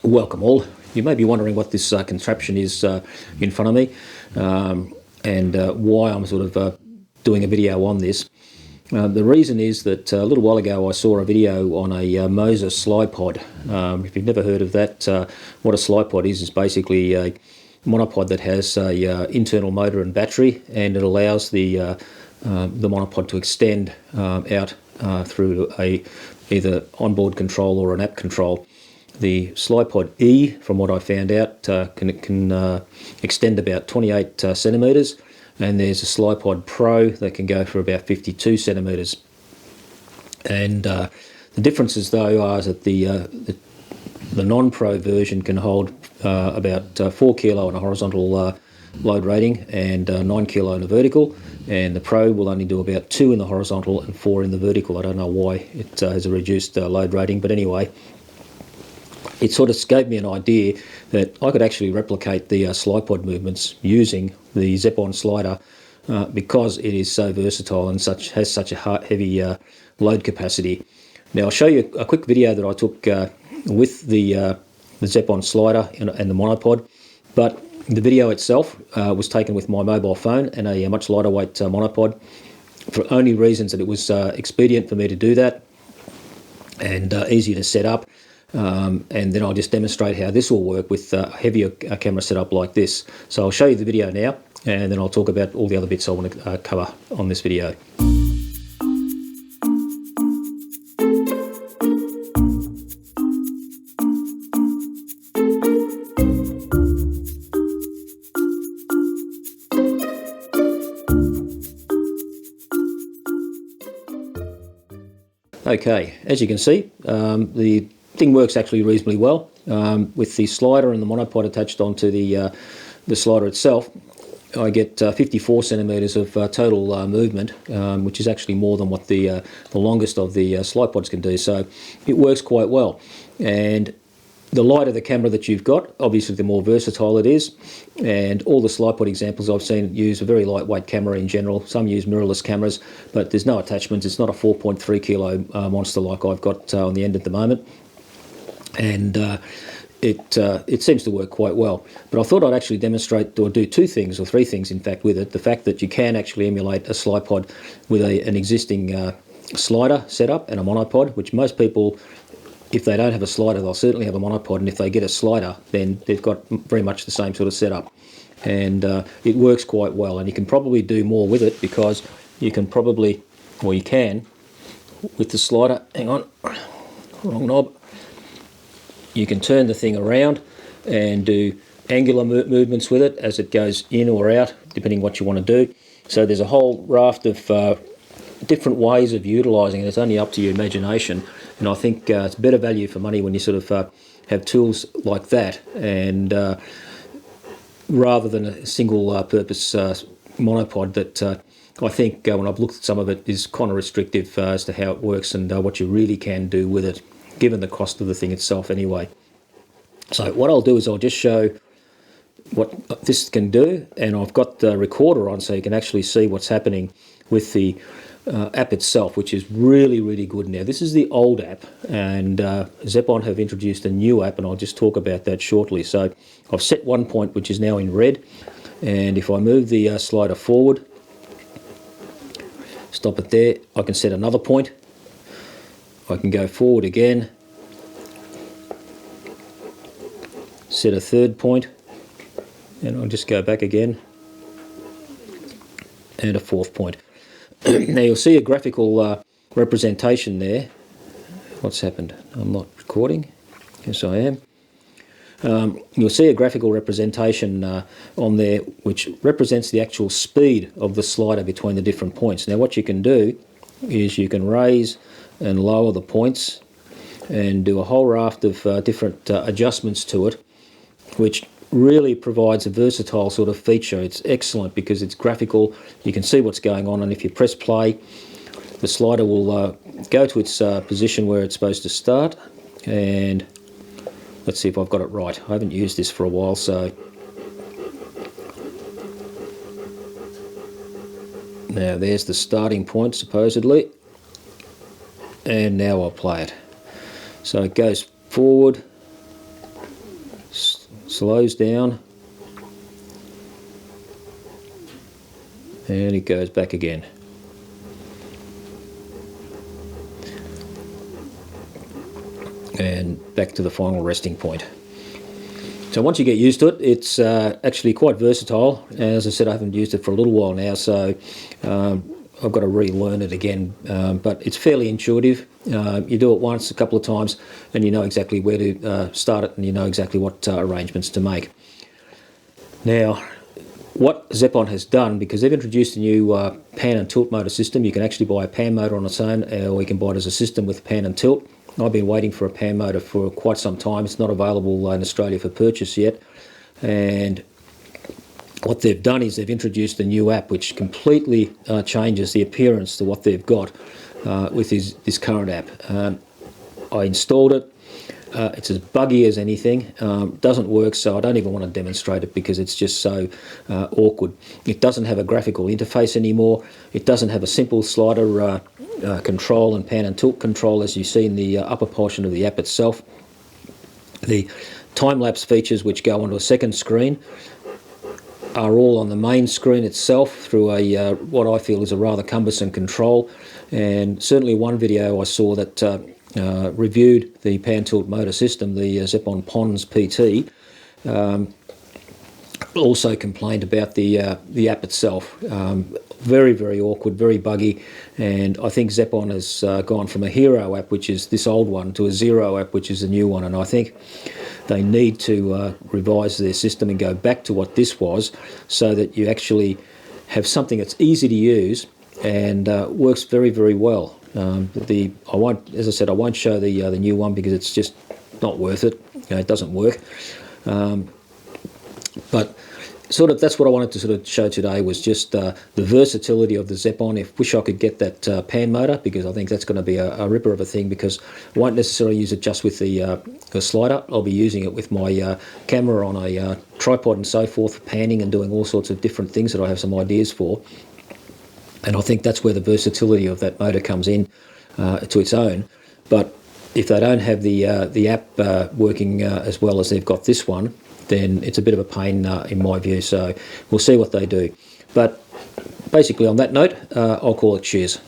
Welcome all. You may be wondering what this contraption is in front of me and why I'm sort of doing a video on this. The reason is that a little while ago I saw a video on a Moza Slypod. If you've never heard of that, what a Slypod is basically a monopod that has a internal motor and battery, and it allows the monopod to extend out through either onboard control or an app control. The Slypod E, from what I found out, can extend about 28 centimetres, and there's a Slypod Pro that can go for about 52 centimetres. And the differences though are that the non-Pro version can hold about 4 kilo on a horizontal load rating and 9 kilo in the vertical, and the Pro will only do about 2 in the horizontal and 4 in the vertical. I don't know why it has a reduced load rating, but anyway, it sort of gave me an idea that I could actually replicate the Slypod movements using the Zeapon slider because it is so versatile and has such a heavy load capacity. Now I'll show you a quick video that I took with the Zeapon slider and the monopod, but the video itself was taken with my mobile phone and a much lighter weight monopod, for only reasons that it was expedient for me to do that and easy to set up. And then I'll just demonstrate how this will work with a heavier camera setup like this. So I'll show you the video now, and then I'll talk about all the other bits I want to cover on this video. Okay, as you can see, the thing works actually reasonably well with the slider and the monopod attached onto the slider itself. I get 54 centimetres of total movement, which is actually more than what the longest of the Slypods can do. So it works quite well. And the lighter the camera that you've got, obviously the more versatile it is. And all the Slypod examples I've seen use a very lightweight camera in general. Some use mirrorless cameras, but there's no attachments. It's not a 4.3 kilo monster like I've got on the end at the moment. And it seems to work quite well. But I thought I'd actually demonstrate or do two things, or three things in fact, with it. The fact that you can actually emulate a Slypod with an existing slider setup and a monopod, which most people, if they don't have a slider, they'll certainly have a monopod, and if they get a slider, then they've got very much the same sort of setup. And it works quite well, and you can probably do more with it, because you can probably, or you can, with the slider, hang on, wrong knob, you can turn the thing around and do angular movements with it as it goes in or out, depending what you want to do. So there's a whole raft of different ways of utilising it. It's only up to your imagination, and I think it's better value for money when you sort of have tools like that, and rather than a single purpose monopod that I think when I've looked at some of it is kind of restrictive as to how it works and what you really can do with it, given the cost of the thing itself anyway. So what I'll do is I'll just show what this can do, and I've got the recorder on so you can actually see what's happening with the app itself, which is really, really good now. This is the old app, and Zeapon have introduced a new app, and I'll just talk about that shortly. So I've set one point, which is now in red, and if I move the slider forward, stop it there, I can set another point. I can go forward again, set a third point, and I'll just go back again, and a fourth point. Now you'll see a graphical representation there. What's happened? I'm not recording. Yes, I am. You'll see a graphical representation on there which represents the actual speed of the slider between the different points. Now what you can do is you can raise and lower the points and do a whole raft of different adjustments to it, which really provides a versatile sort of feature. It's excellent because it's graphical. You can see what's going on, and if you press play, the slider will go to its position where it's supposed to start. And let's see if I've got it right. I haven't used this for a while, so now there's the starting point supposedly. And now I'll play it. So it goes forward, slows down, and it goes back again. And back to the final resting point. So once you get used to it, it's actually quite versatile. As I said, I haven't used it for a little while now, so I've got to relearn it again, but it's fairly intuitive. You do it once, a couple of times, and you know exactly where to start it, and you know exactly what arrangements to make. Now, what Zeapon has done, because they've introduced a new pan and tilt motor system, you can actually buy a pan motor on its own, or you can buy it as a system with pan and tilt. I've been waiting for a pan motor for quite some time. It's not available in Australia for purchase yet, and what they've done is they've introduced a new app which completely changes the appearance to what they've got with this current app. I installed it. It's as buggy as anything. Doesn't work, so I don't even want to demonstrate it because it's just so awkward. It doesn't have a graphical interface anymore. It doesn't have a simple slider control and pan and tilt control as you see in the upper portion of the app itself. The time-lapse features which go onto a second screen are all on the main screen itself through a what I feel is a rather cumbersome control. And certainly one video I saw that reviewed the pan tilt motor system, the Zeapon Pons PT, also complained about the app itself. Very, very awkward, very buggy, and I think Zeapon has gone from a hero app, which is this old one, to a zero app, which is a new one, and I think they need to revise their system and go back to what this was, so that you actually have something that's easy to use and works very, very well. I won't, as I said, I won't show the new one because it's just not worth it. It doesn't work. But sort of that's what I wanted to sort of show today, was just the versatility of the Zeapon. I wish I could get that pan motor, because I think that's going to be a ripper of a thing, because I won't necessarily use it just with the slider. I'll be using it with my camera on a tripod and so forth, for panning and doing all sorts of different things that I have some ideas for. And I think that's where the versatility of that motor comes in to its own. But if they don't have the app working as well as they've got this one, then it's a bit of a pain in my view. So we'll see what they do. But basically on that note, I'll call it cheers.